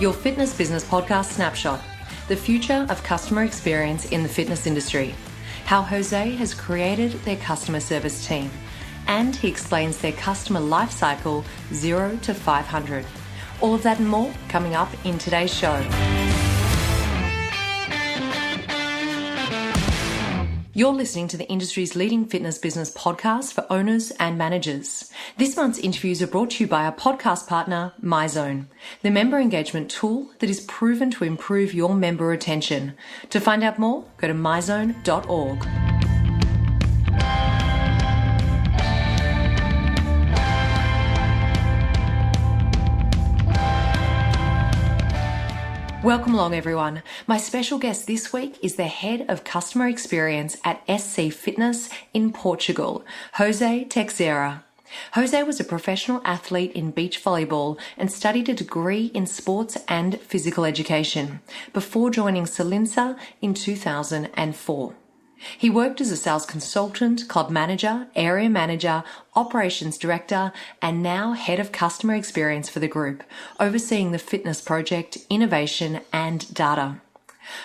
your fitness business podcast snapshot, the future of customer experience in the fitness industry, how Jose has created their customer service team, and he explains their customer life cycle 0 to 500. All of that and more coming up in today's show. You're listening to the industry's leading fitness business podcast for owners and managers. This month's interviews are brought to you by our podcast partner, MyZone, the member engagement tool that is proven to improve your member retention. To find out more, go to myzone.org. Welcome along, everyone. My special guest this week is the head of customer experience at SC Fitness in Portugal, Jose Teixeira. Jose was a professional athlete in beach volleyball and studied a degree in sports and physical education before joining Solinca in 2004. He worked as a sales consultant, club manager, area manager, operations director, and now head of customer experience for the group, overseeing the fitness project, innovation, and data.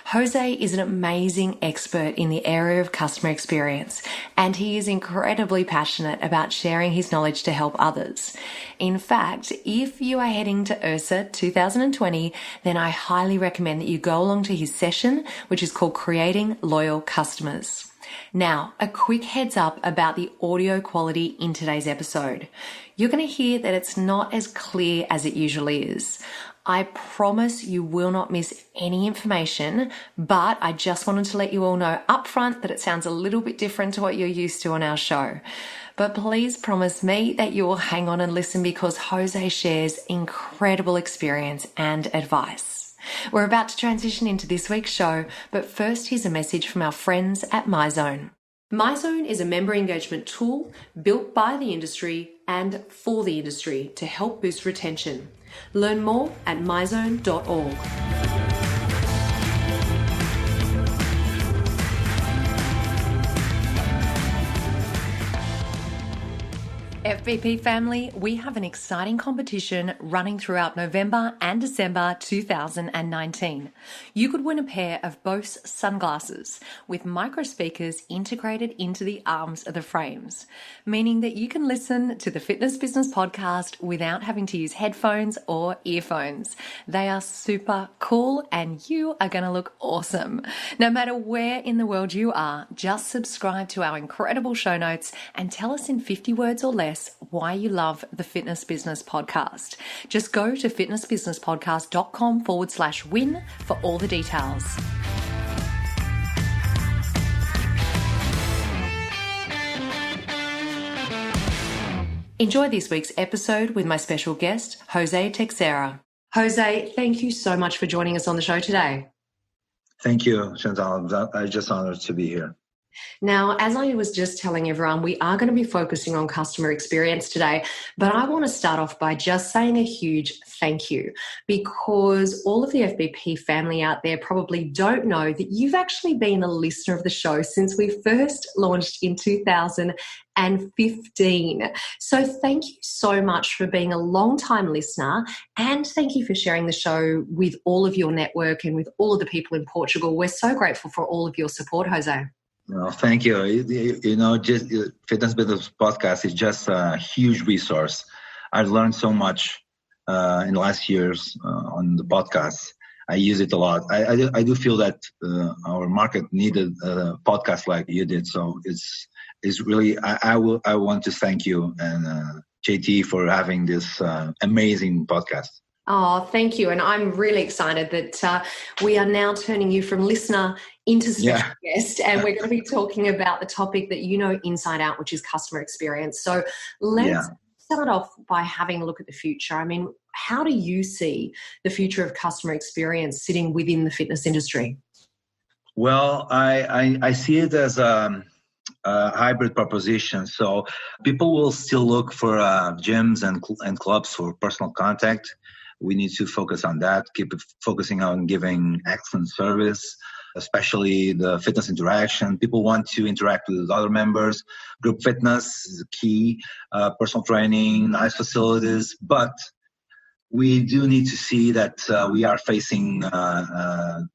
Jose is an amazing expert in the area of customer experience, and he is incredibly passionate about sharing his knowledge to help others. In fact, if you are heading to IHRSA 2020, then I highly recommend that you go along to his session, which is called Creating Loyal Customers. Now, a quick heads up about the audio quality in today's episode. You're going to hear that it's not as clear as it usually is. I promise you will not miss any information, but I just wanted to let you all know up front that it sounds a little bit different to what you're used to on our show. But please promise me that you will hang on and listen because Jose shares incredible experience and advice. We're about to transition into this week's show, but first here's a message from our friends at MyZone. MyZone is a member engagement tool built by the industry and for the industry to help boost retention. Learn more at myzone.org. FBP family, we have an exciting competition running throughout November and December 2019. You could win a pair of Bose sunglasses with micro speakers integrated into the arms of the frames, meaning that you can listen to the Fitness Business Podcast without having to use headphones or earphones. They are super cool and you are going to look awesome. No matter where in the world you are, just subscribe to our incredible show notes and tell us in 50 words or less why you love the Fitness Business Podcast. Just go to fitnessbusinesspodcast.com/win for all the details. Enjoy this week's episode with my special guest, Jose Teixeira. Jose, thank you so much for joining us on the show today. Thank you, Chantal. I'm just honored to be here. Now, as I was just telling everyone, we are going to be focusing on customer experience today, but I want to start off by just saying a huge thank you because all of the FBP family out there probably don't know that you've actually been a listener of the show since we first launched in 2015. So thank you so much for being a long-time listener and thank you for sharing the show with all of your network and with all of the people in Portugal. We're so grateful for all of your support, Jose. Well, thank you. Just Fitness Business Podcast is just a huge resource. I've learned so much in the last years on the podcast. I use it a lot. I do feel that our market needed a podcast like you did. So it's really I want to thank you and JT for having this amazing podcast. Oh, thank you. And I'm really excited that we are now turning you from listener into special guest. And we're going to be talking about the topic that you know inside out, which is customer experience. So let's start off by having a look at the future. I mean, how do you see the future of customer experience sitting within the fitness industry? Well, I see it as a hybrid proposition. So people will still look for gyms and clubs for personal contact. We need to focus on that, keep focusing on giving excellent service, especially the fitness interaction. People want to interact with other members. Group fitness is key, personal training, nice facilities. But we do need to see that we are facing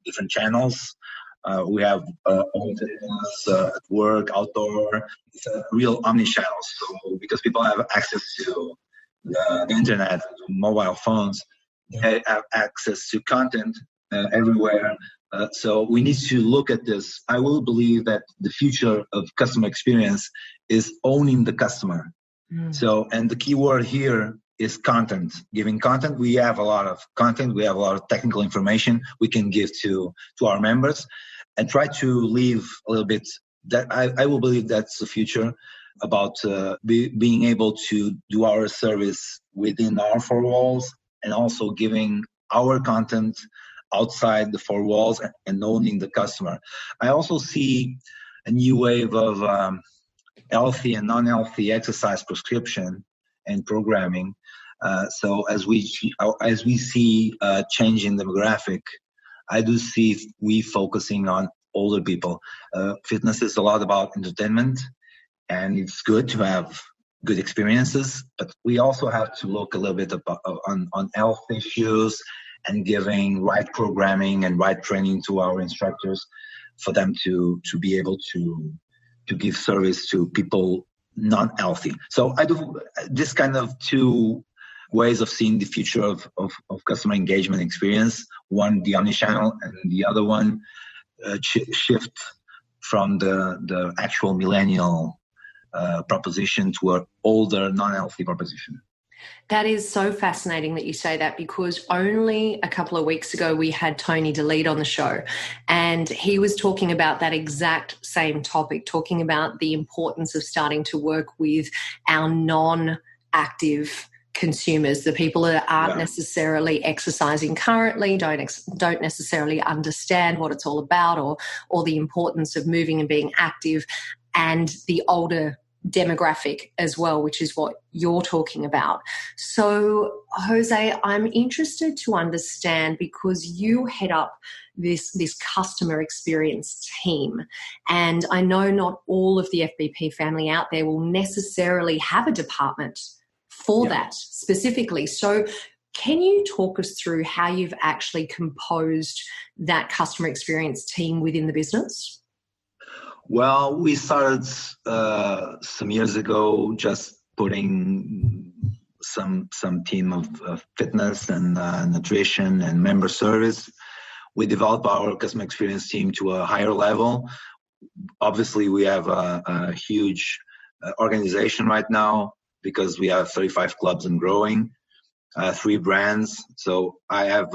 different channels. We have home fitness, at work, outdoor. It's a real omni-channel. So because people have access to the internet, mobile phones, they have access to content everywhere. So we need to look at this. I will believe that the future of customer experience is owning the customer. So, and the key word here is content. Giving content. We have a lot of content. We have a lot of technical information we can give to our members, and try to leave a little bit. That I will believe that's the future about being able to do our service within our four walls, and also giving our content outside the four walls and owning the customer. I also see a new wave of healthy and non-healthy exercise prescription and programming. So as we see change in demographic, I do see we focusing on older people. Fitness is a lot about entertainment, and it's good to have good experiences, but we also have to look a little bit on health issues and giving right programming and right training to our instructors for them to be able to give service to people not healthy. So I do this kind of two ways of seeing the future of customer engagement experience. One, the omnichannel, and the other one, shift from the actual millennial proposition to an older, non-healthy proposition. That is so fascinating that you say that, because only a couple of weeks ago we had Tony DeLead on the show, and he was talking about that exact same topic, talking about the importance of starting to work with our non-active consumers, the people that aren't necessarily exercising currently, don't necessarily understand what it's all about or the importance of moving and being active, and the older demographic as well, which is what you're talking about. So, Jose, I'm interested to understand, because you head up this customer experience team, and I know not all of the FBP family out there will necessarily have a department for that specifically. So can you talk us through how you've actually composed that customer experience team within the business? Well, we started some years ago just putting some team of fitness and nutrition and member service. We developed our customer experience team to a higher level. Obviously, we have a huge organization right now because we have 35 clubs and growing, 3 brands. So I have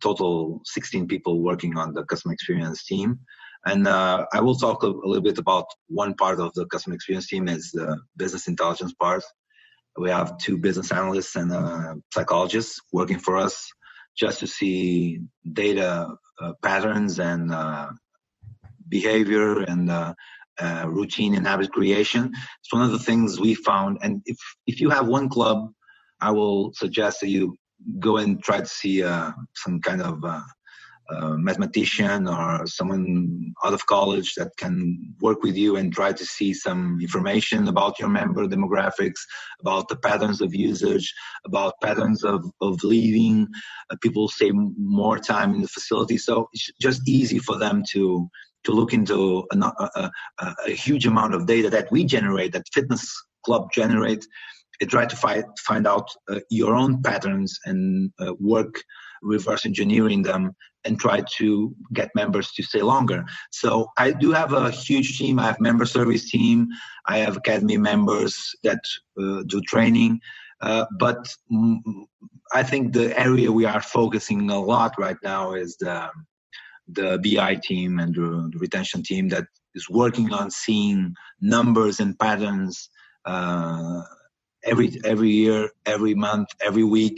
total 16 people working on the customer experience team. And I will talk a little bit about one part of the customer experience team is the business intelligence part. We have 2 business analysts and psychologists working for us just to see data patterns and behavior and routine and habit creation. It's one of the things we found. And if you have one club, I will suggest that you go and try to see some kind of mathematician or someone out of college that can work with you and try to see some information about your member demographics, about the patterns of usage, about patterns of leaving. People stay more time in the facility. So it's just easy for them to look into a huge amount of data that we generate, that fitness club generate, and try to find out your own patterns and work reverse engineering them and try to get members to stay longer. So I do have a huge team. I have member service team. I have academy members that do training. But I think the area we are focusing a lot right now is the BI team and the retention team that is working on seeing numbers and patterns every year, every month, every week,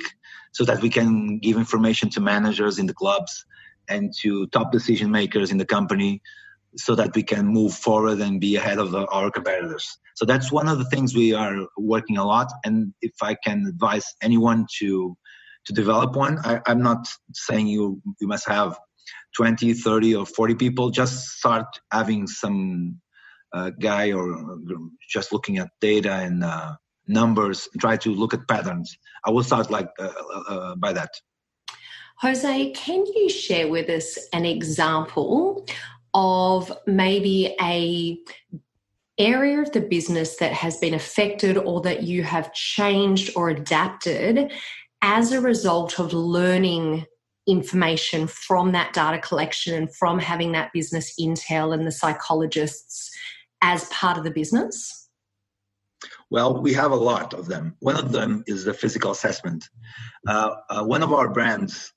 so that we can give information to managers in the clubs and to top decision makers in the company, so that we can move forward and be ahead of our competitors. So that's one of the things we are working a lot. And if I can advise anyone to develop one, I'm not saying you must have 20, 30, or 40 people. Just start having some guy or just looking at data and numbers, try to look at patterns. I will start by that. Jose, can you share with us an example of maybe a area of the business that has been affected or that you have changed or adapted as a result of learning information from that data collection and from having that business intel and the psychologists as part of the business? Well, we have a lot of them. One of them is the physical assessment. One of our brands,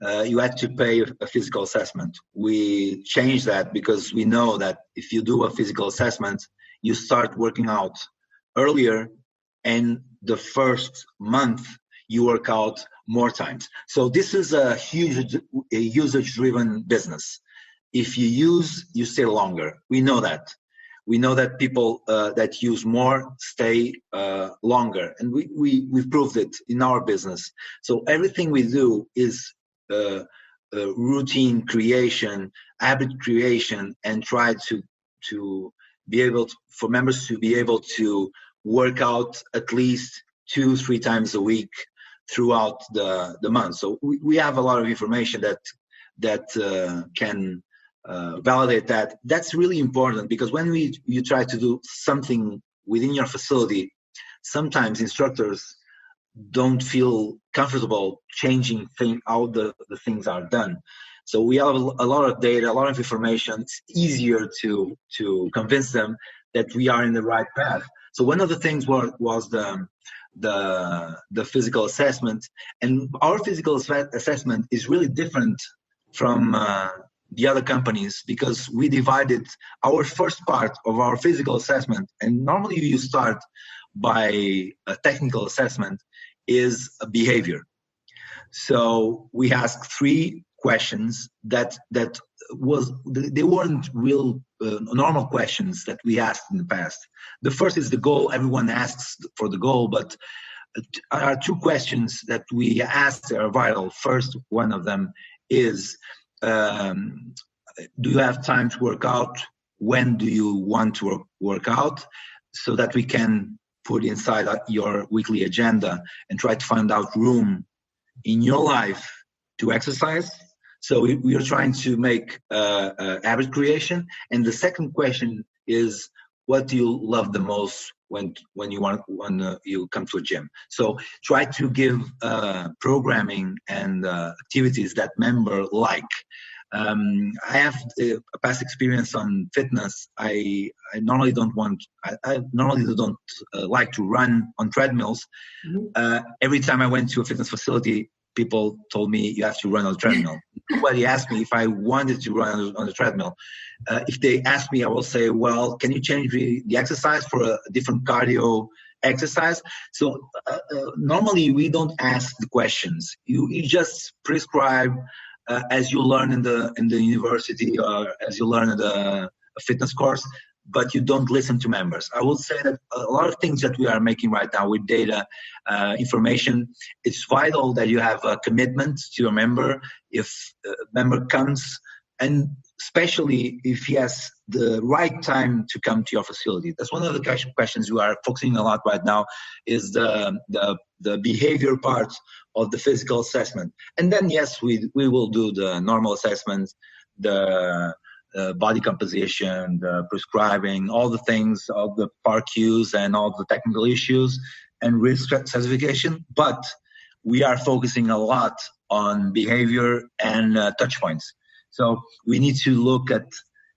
you had to pay a physical assessment. We changed that because we know that if you do a physical assessment, you start working out earlier, and the first month you work out more times. So this is a huge usage-driven business. If you use, you stay longer. We know that. We know that people that use more stay longer, and we've proved it in our business. So everything we do is routine creation, habit creation, and try to be able for members to be able to work out at least 2-3 times a week throughout the month. So we have a lot of information that can validate that. That's really important, because when you try to do something within your facility, sometimes instructors don't feel comfortable changing how the things are done. So we have a lot of data, a lot of information. It's easier to convince them that we are in the right path. So one of the things was the physical assessment, and our physical assessment is really different from the other companies, because we divided our first part of our physical assessment, and normally you start by a technical assessment, is a behavior. So we asked 3 questions that they weren't real normal questions that we asked in the past. The first is the goal. Everyone asks for the goal, but there are 2 questions that we asked that are vital. First one of them is, do you have time to work out? When do you want to work out? So that we can put inside your weekly agenda and try to find out room in your life to exercise. So we are trying to make habit creation. And the second question is, what do you love the most when you come to a gym? So try to give programming and activities that member like. I have a past experience on fitness. I normally don't like to run on treadmills. Mm-hmm. Every time I went to a fitness facility, people told me you have to run on a treadmill. Nobody asked me if I wanted to run on the treadmill. If they ask me, I will say, well, can you change the exercise for a different cardio exercise? So normally we don't ask the questions. You just prescribe as you learn in the university, or as you learn at a fitness course, but you don't listen to members. I will say that a lot of things that we are making right now with data, information, it's vital that you have a commitment to your member. If a member comes, and especially if he has the right time to come to your facility. That's one of the questions we are focusing a lot right now, is the behavior part of the physical assessment. And then, yes, we will do the normal assessments, the body composition, the prescribing, all the things, all the PAR-Qs and all the technical issues and risk certification. But we are focusing a lot on behavior and touch points. So we need to look at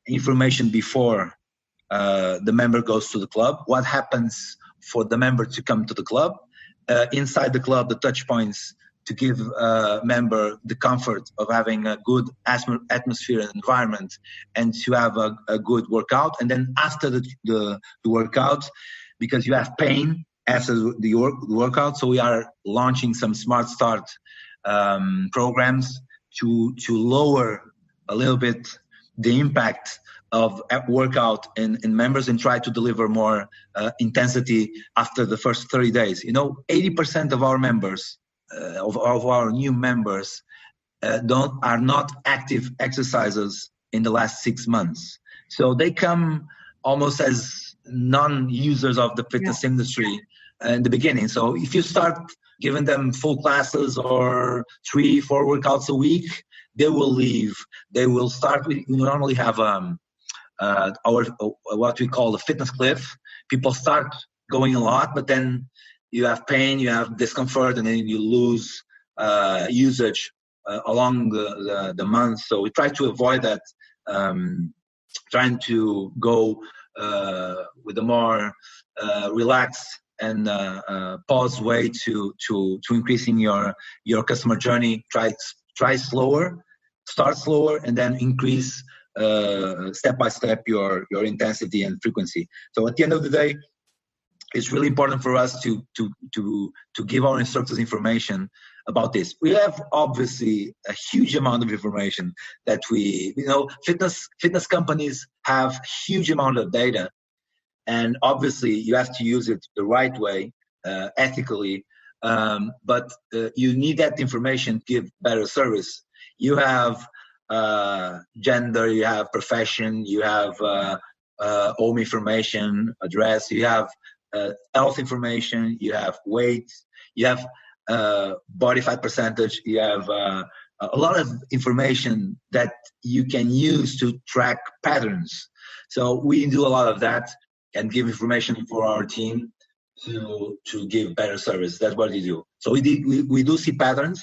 information before the member goes to the club. What happens for the member to come to the club? Inside the club, the touch points to give a member the comfort of having a good atmosphere and environment, and to have a good workout. And then after the workout, because you have pain after the workout, so we are launching some Smart Start programs to lower a little bit the impact of workout in members, and try to deliver more intensity after the first 30 days. 80% of our members, of our new members, are not active exercisers in the last 6 months. So they come almost as non-users of the fitness industry in the beginning. So if you start giving them full classes or 3-4 workouts a week, they will leave. They will start with, we normally have our what we call the fitness cliff. People start going a lot, but then you have pain, you have discomfort, and then you lose usage along the month. So we try to avoid that, trying to go with a more relaxed and pause way to increasing your customer journey. Try slower, start slower, and then increase step by step your intensity and frequency. So at the end of the day, it's really important for us to give our instructors information about this. We have obviously a huge amount of information that fitness companies have huge amount of data, and obviously you have to use it the right way, ethically. But you need that information to give better service. You have gender, you have profession, you have home information, address, you have health information, you have weight, you have body fat percentage, you have a lot of information that you can use to track patterns. So we do a lot of that and give information for our team to give better service. That's what we do. So we do see patterns,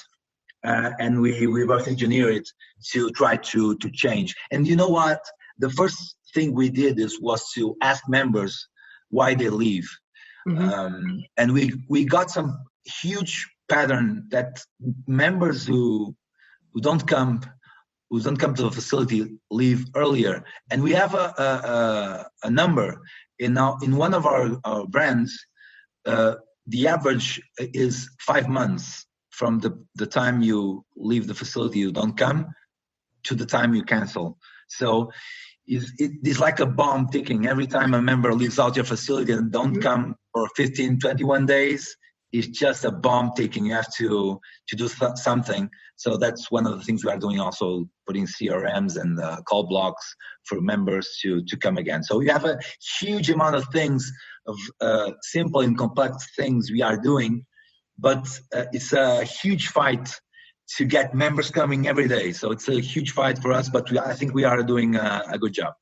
and we reverse engineer it to try to change. And you know what? The first thing we did was to ask members why they leave. Mm-hmm. And we got some huge pattern that members who don't come to the facility leave earlier. And we have a number in one of our brands. The average is 5 months from the time you leave the facility, you don't come, to the time you cancel. So it's like a bomb ticking. Every time a member leaves out your facility and don't come for 15, 21 days, it's just a bomb ticking. You have to do something. So that's one of the things we are doing, also putting CRMs and call blocks for members to come again. So we have a huge amount of things, of simple and complex things we are doing, but it's a huge fight to get members coming every day. So it's a huge fight for us, but I think we are doing a good job.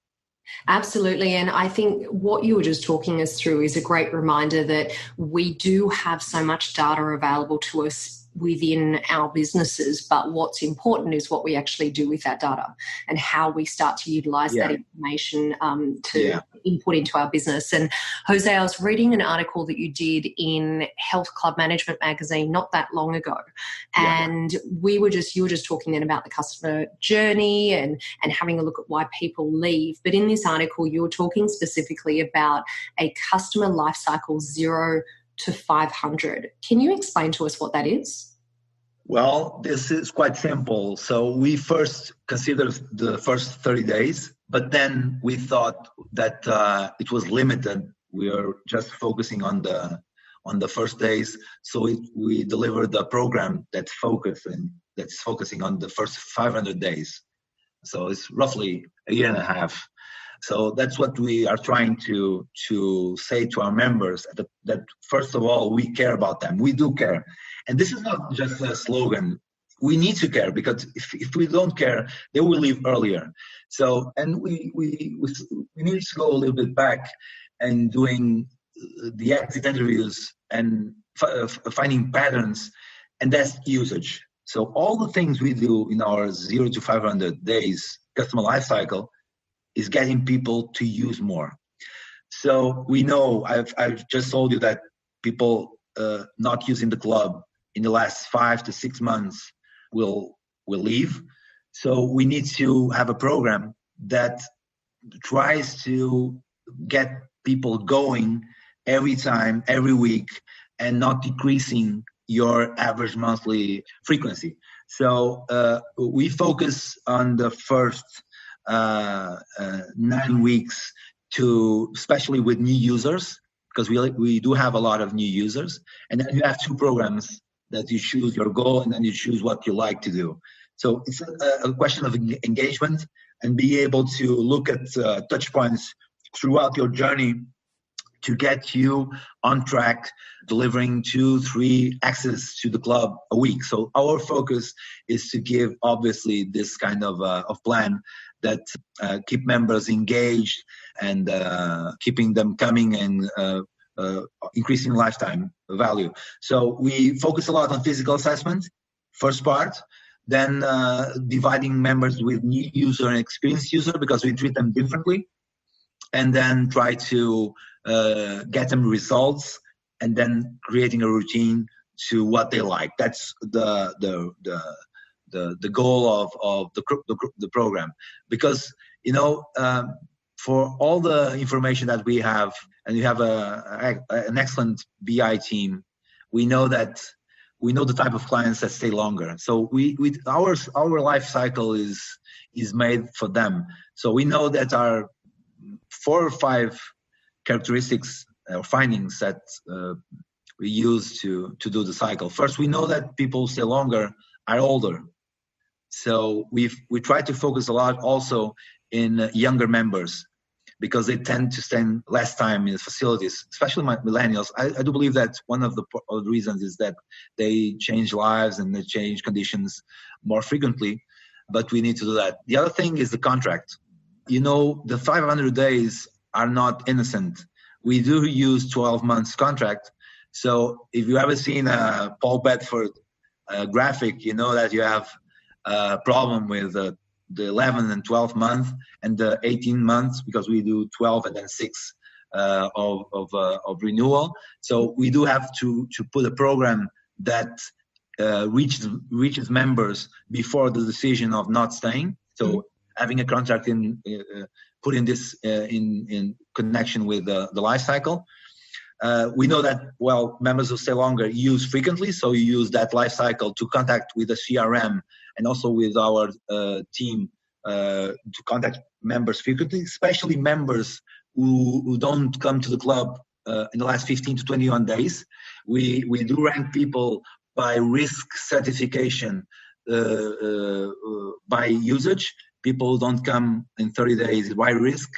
Absolutely. And I think what you were just talking us through is a great reminder that we do have so much data available to us within our businesses, but what's important is what we actually do with that data and how we start to utilize that information to input into our business. And Jose, I was reading an article that you did in Health Club Management magazine not that long ago, and you were just talking then about the customer journey and having a look at why people leave. But in this article, you were talking specifically about a customer life cycle 0 to 500. Can you explain to us what that is? Well, this is quite simple. So we first considered the first 30 days, but then we thought that it was limited. We are just focusing on the first days. So we delivered a program that's focusing on the first 500 days. So it's roughly a year and a half. So that's what we are trying to say to our members, that first of all, we care about them. We do care. And this is not just a slogan. We need to care, because if we don't care, they will leave earlier. So, and we need to go a little bit back and doing the exit interviews and finding patterns, and that's usage. So all the things we do in our 0 to 500 days customer life cycle is getting people to use more. So we know, I've just told you that people not using the club in the last 5 to 6 months will leave. So we need to have a program that tries to get people going every time, every week, and not decreasing your average monthly frequency. So we focus on the first 9 weeks, especially with new users, because we do have a lot of new users. And then you have 2 programs that you choose your goal, and then you choose what you like to do. So it's a question of engagement, and be able to look at touch points throughout your journey to get you on track, delivering 2-3 access to the club a week. So our focus is to give, obviously, this kind of plan that keep members engaged and keeping them coming and increasing lifetime value. So we focus a lot on physical assessment, first part, then dividing members with new user and experienced user because we treat them differently, and then try to get them results, and then creating a routine to what they like. That's the goal of the program. Because for all the information that we have, and we have an excellent BI team, we know the type of clients that stay longer. So our life cycle is made for them. So we know that our 4 or 5 characteristics or findings that we use to do the cycle. First, we know that people stay longer are older. So we try to focus a lot also in younger members, because they tend to spend less time in the facilities, especially millennials. I do believe that one of the reasons is that they change lives and they change conditions more frequently, but we need to do that. The other thing is the contract. The 500 days are not innocent. We do use 12 months contract. So if you ever seen a Paul Bedford graphic, you know that you have a problem with the 11 and 12 month and the 18 months, because we do 12 and then 6 of renewal. So we do have to put a program that reaches members before the decision of not staying. So having a contract putting this in connection with the life cycle. We know that, members who stay longer use frequently, so you use that life cycle to contact with the CRM and also with our team to contact members frequently, especially members who don't come to the club in the last 15 to 21 days. We do rank people by risk certification, by usage. People who don't come in 30 days, by risk.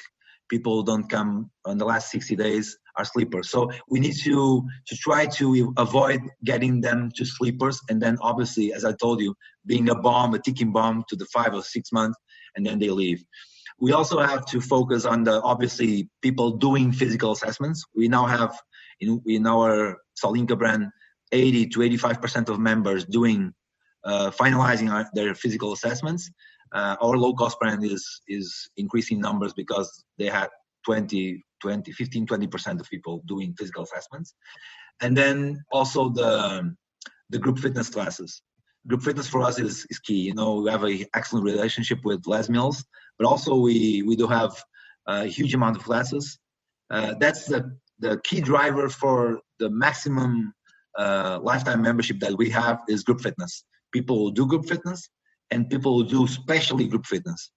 People who don't come in the last 60 days are sleepers. So we need to try to avoid getting them to sleepers, and then obviously, as I told you, being a ticking bomb to the 5 or 6 months, and then they leave. We also have to focus on obviously people doing physical assessments. We now have in our Solinca brand 80 to 85% of members doing finalizing their physical assessments. Our low-cost brand is increasing numbers because they had 15, 20% of people doing physical assessments. And then also the group fitness classes. Group fitness for us is key. We have an excellent relationship with Les Mills, but also we do have a huge amount of classes. That's the key driver for the maximum lifetime membership that we have is group fitness. People who do group fitness and people who do specially group fitness.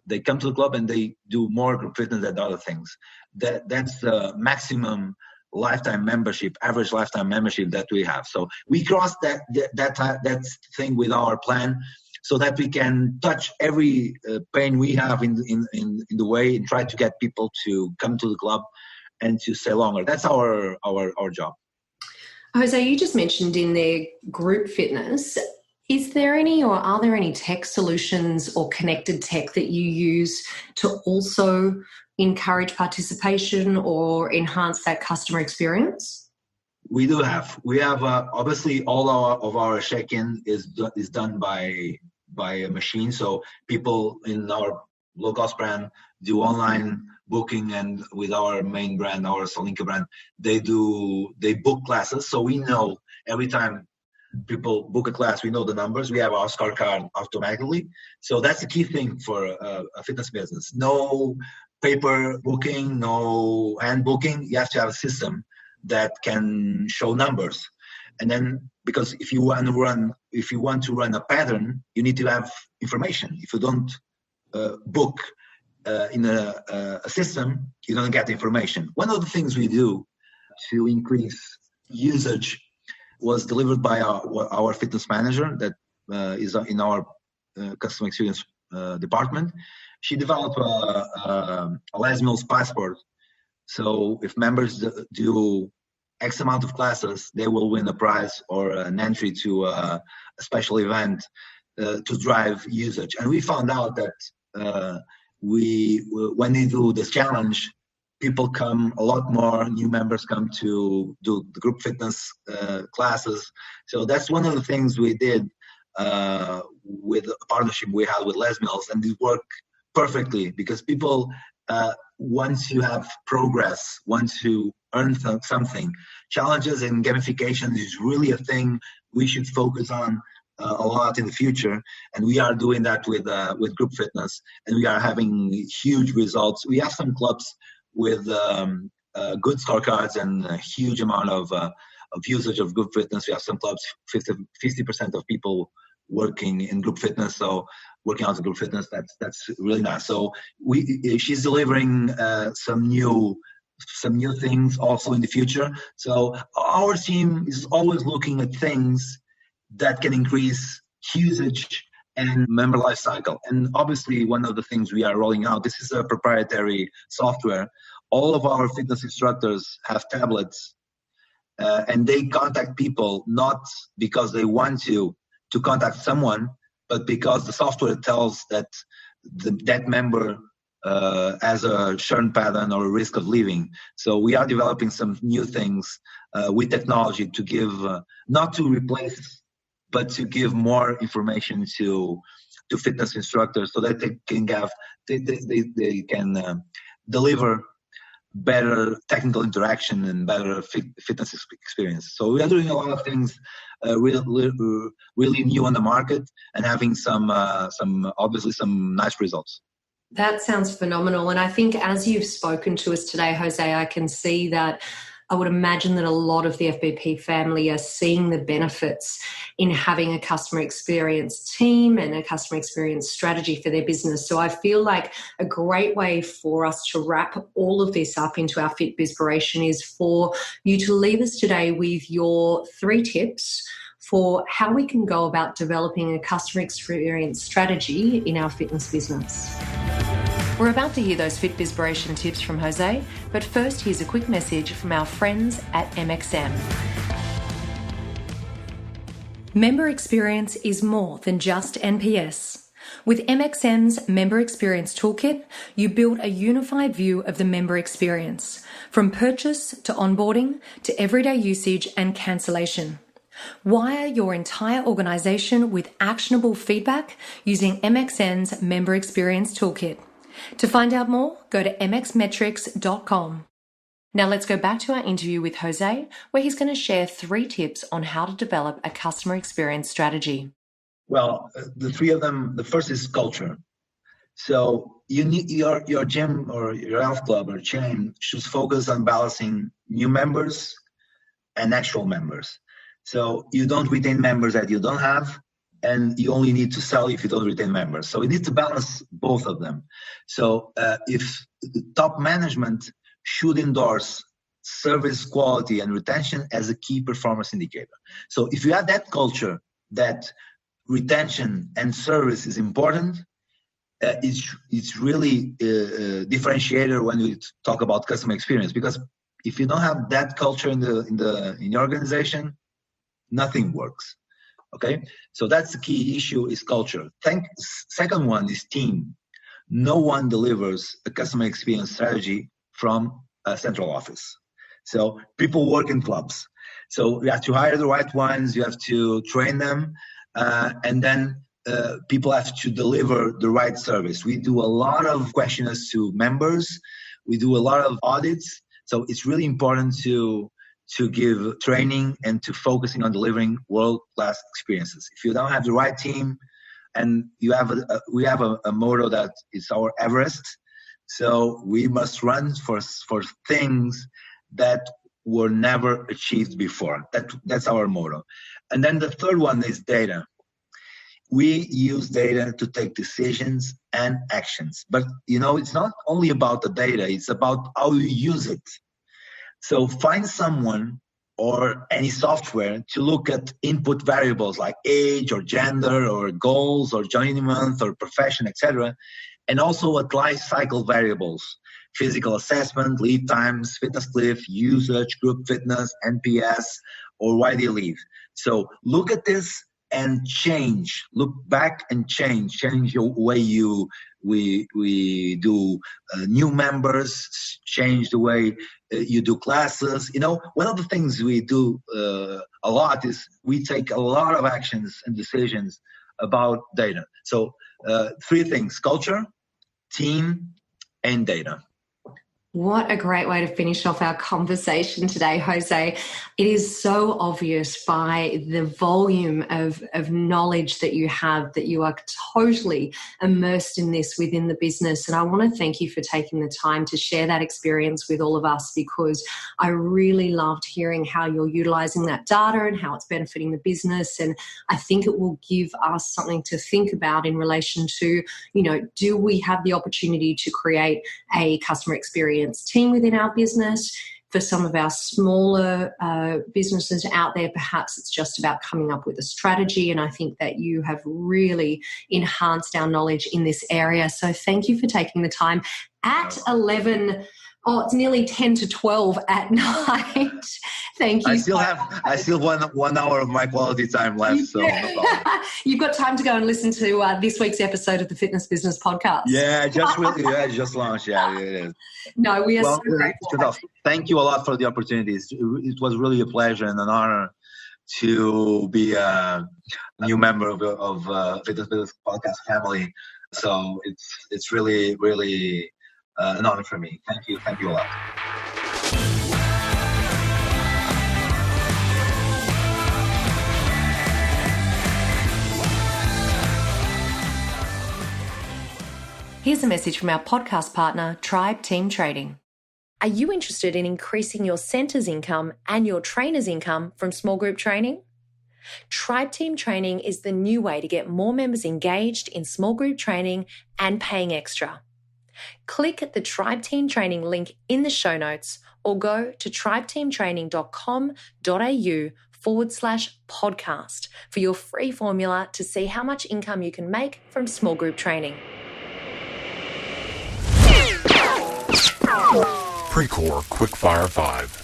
They come to the club and they do more group fitness than other things. That's the maximum lifetime membership, average lifetime membership that we have. So we cross that thing with our plan, so that we can touch every pain we have in the way and try to get people to come to the club and to stay longer. That's our job. Jose, you just mentioned in their group fitness. Is there any, or are there any tech solutions or connected tech that you use to also encourage participation or enhance that customer experience? We do have. We have obviously all of our check-in is done by a machine. So people in our low-cost brand do online booking, and with our main brand, our Solinca brand, they book classes. So we know every time people book a class, we know the numbers. We have our scorecard automatically. So that's the key thing for a fitness business. No paper booking, no hand booking. You have to have a system that can show numbers. And then, because if you want to run a pattern, you need to have information. If you don't book in a system, you don't get the information. One of the things we do to increase usage was delivered by our fitness manager that is in our customer experience department. She developed a Les Mills passport. So if members do X amount of classes, they will win a prize or an entry to a special event to drive usage. And we found out that when they do this challenge, people come a lot more, new members come to do the group fitness classes. So that's one of the things we did with a partnership we had with Les Mills, and it worked perfectly because people, once you have progress, once you earn something, challenges and gamification is really a thing we should focus on a lot in the future, and we are doing that with group fitness, and we are having huge results. We have some clubs with good scorecards and a huge amount of usage of group fitness. We have some clubs 50% of people working in group fitness, so working out in group fitness. That's really nice. So she's delivering some new things also in the future. So our team is always looking at things that can increase usage and member life cycle. And obviously, one of the things we are rolling out, this is a proprietary software. All of our fitness instructors have tablets, and they contact people not because they want to contact someone, but because the software tells that that member has a churn pattern or a risk of leaving. So we are developing some new things with technology to give, not to replace, but to give more information to fitness instructors so that they can deliver better technical interaction and better fitness experience. So we are doing a lot of things really new on the market and having some nice results. That sounds phenomenal. And I think as you've spoken to us today, Jose, I can see that I would imagine that a lot of the FBP family are seeing the benefits in having a customer experience team and a customer experience strategy for their business. So I feel like a great way for us to wrap all of this up into our Fitbispiration is for you to leave us today with your 3 tips for how we can go about developing a customer experience strategy in our fitness business. We're about to hear those Fitbispiration tips from Jose, but first here's a quick message from our friends at MXM. Member experience is more than just NPS. With MXM's Member Experience Toolkit, you build a unified view of the member experience, from purchase to onboarding to everyday usage and cancellation. Wire your entire organisation with actionable feedback using MXM's Member Experience Toolkit. To find out more, go to mxmetrics.com. Now let's go back to our interview with Jose, where he's going to share 3 tips on how to develop a customer experience strategy. Well, the 3 of them, the first is culture. So you need your gym or your health club or chain should focus on balancing new members and actual members. So you don't retain members that you don't have, and you only need to sell if you don't retain members. So we need to balance both of them. So if top management should endorse service quality and retention as a key performance indicator. So if you have that culture that retention and service is important, it's really a differentiator when we talk about customer experience. Because if you don't have that culture in your organization, nothing works. Okay, so that's the key issue is culture. Second one is team. No one delivers a customer experience strategy from a central office. So people work in clubs. So you have to hire the right ones, you have to train them, and then people have to deliver the right service. We do a lot of questionnaires to members. We do a lot of audits. So it's really important to give training and to focusing on delivering world-class experiences. If you don't have the right team, and we have a motto that is our Everest, so we must run for things that were never achieved before. That's our motto. And then the third one is data. We use data to take decisions and actions. But, it's not only about the data, it's about how you use it. So find someone or any software to look at input variables like age or gender or goals or joining month or profession, etc., and also at life cycle variables. physical assessment, lead times, fitness cliff, usage, group fitness, NPS, or why they leave. So look at this and change. Look back and change your way we do new members, change the way you do classes. One of the things we do a lot is we take a lot of actions and decisions about data. So 3 things: culture, team, and data. What a great way to finish off our conversation today, Jose. It is so obvious by the volume of knowledge that you have that you are totally immersed in this within the business. And I want to thank you for taking the time to share that experience with all of us, because I really loved hearing how you're utilizing that data and how it's benefiting the business. And I think it will give us something to think about in relation to, do we have the opportunity to create a customer experience team within our business? For some of our smaller businesses out there, perhaps it's just about coming up with a strategy. And I think that you have really enhanced our knowledge in this area. So thank you for taking the time at 11. Oh, it's nearly 10 to 12 at night. Thank you. I still have 1 hour of my quality time left. So no problem. You've got time to go and listen to this week's episode of the Fitness Business Podcast. Yeah, just launched. Yeah, it is. No, we are so grateful. Thank you a lot for the opportunities. It was really a pleasure and an honor to be a new member of Fitness Business Podcast family. So it's really, really an honor for me. Thank you a lot. Here's a message from our podcast partner, Tribe Team Trading. Are you interested in increasing your center's income and your trainer's income from small group training? Tribe Team Training is the new way to get more members engaged in small group training and paying extra. Click the Tribe Team Training link in the show notes or go to tribeteamtraining.com.au/podcast for your free formula to see how much income you can make from small group training. Pre-Core Quickfire 5.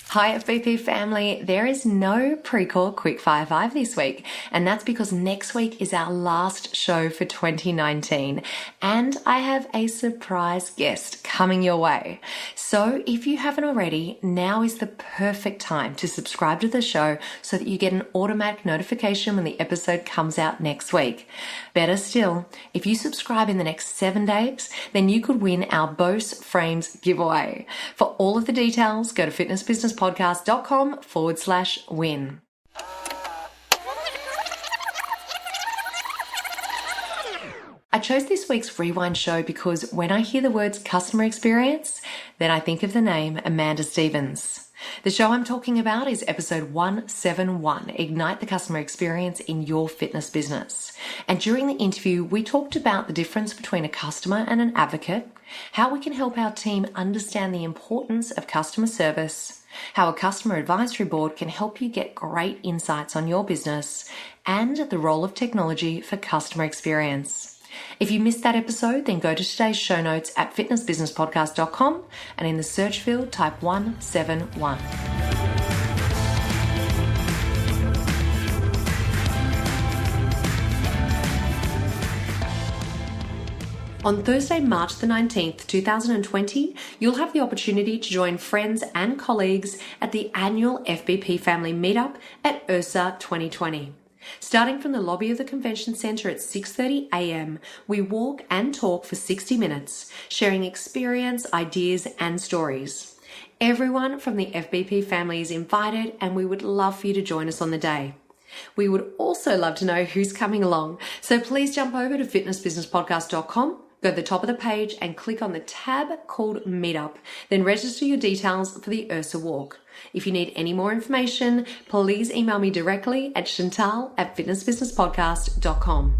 Hi FBP family, there is no Pre-Core Quickfire 5 this week, and that's because next week is our last show for 2019, and I have a surprise guest coming your way. So if you haven't already, now is the perfect time to subscribe to the show so that you get an automatic notification when the episode comes out next week. Better still, if you subscribe in the next 7 days, then you could win our Bose Frames giveaway. For all of the details, go to fitnessbusinesspodcast.com/win. I chose this week's Rewind show because when I hear the words customer experience, then I think of the name Amanda Stevens. The show I'm talking about is episode 171, Ignite the Customer Experience in Your Fitness Business. And during the interview, we talked about the difference between a customer and an advocate, how we can help our team understand the importance of customer service, how a customer advisory board can help you get great insights on your business, and the role of technology for customer experience. If you missed that episode, then go to today's show notes at fitnessbusinesspodcast.com and in the search field type 171. On Thursday, March the 19th, 2020, you'll have the opportunity to join friends and colleagues at the annual FBP Family Meetup at IHRSA 2020. Starting from the lobby of the convention centre at 6:30 a.m, we walk and talk for 60 minutes, sharing experience, ideas and stories. Everyone from the FBP family is invited and we would love for you to join us on the day. We would also love to know who's coming along, so please jump over to fitnessbusinesspodcast.com, go to the top of the page and click on the tab called Meetup, then register your details for the IHRSA walk. If you need any more information, please email me directly at chantal@fitnessbusinesspodcast.com.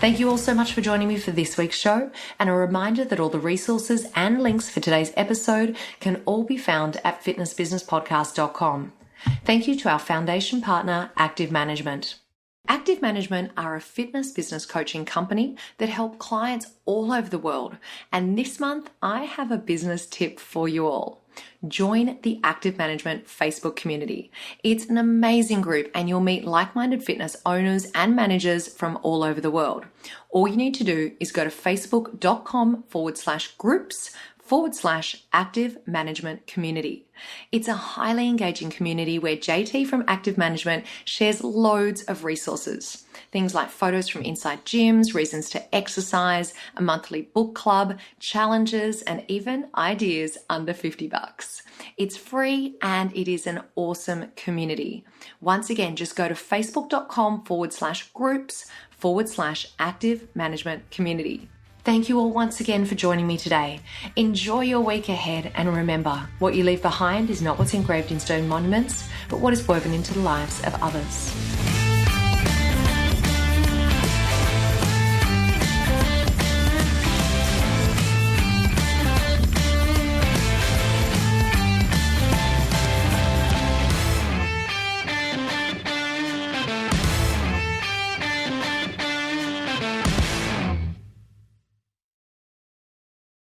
Thank you all so much for joining me for this week's show, and a reminder that all the resources and links for today's episode can all be found at fitnessbusinesspodcast.com. Thank you to our foundation partner, Active Management. Active Management are a fitness business coaching company that help clients all over the world. And this month, I have a business tip for you all. Join the Active Management Facebook community. It's an amazing group and you'll meet like-minded fitness owners and managers from all over the world. All you need to do is go to facebook.com/groups/Active Management Community. It's a highly engaging community where JT from Active Management shares loads of resources. Things like photos from inside gyms, reasons to exercise, a monthly book club, challenges, and even ideas under $50. It's free and it is an awesome community. Once again, just go to facebook.com/groups/Active Management Community. Thank you all once again for joining me today. Enjoy your week ahead and remember, what you leave behind is not what's engraved in stone monuments, but what is woven into the lives of others.